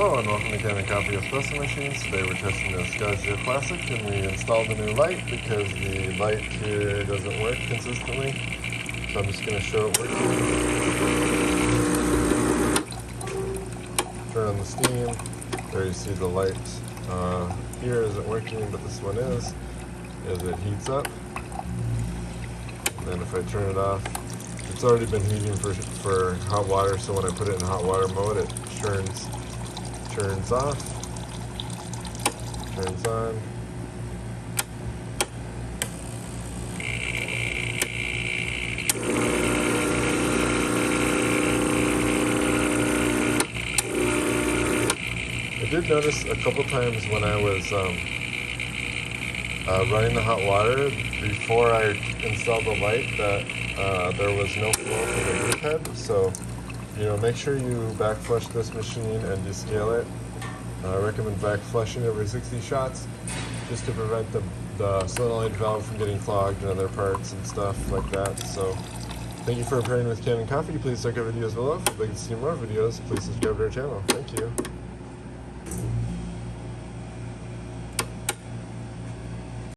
Hello and welcome to Kanen Coffee Espresso machines. Today we're testing this Gaggia Classic and we installed a new light because the light here doesn't work consistently. So I'm just going to show it working. Turn on the steam. There you see the light here isn't working, but this one is as it heats up. And then if I turn it off, it's already been heating for hot water, so when I put it in hot water mode it turns off, turns on. I did notice a couple times when I was running the hot water before I installed the light that there was no flow from the group head, so make sure you back flush this machine and descale it. I recommend back flushing every 60 shots just to prevent the solenoid valve from getting clogged and other parts and stuff like that. So thank you for pairing with Kanen Coffee. Please check our videos below. If you'd like to see more videos, please subscribe to our channel. Thank you.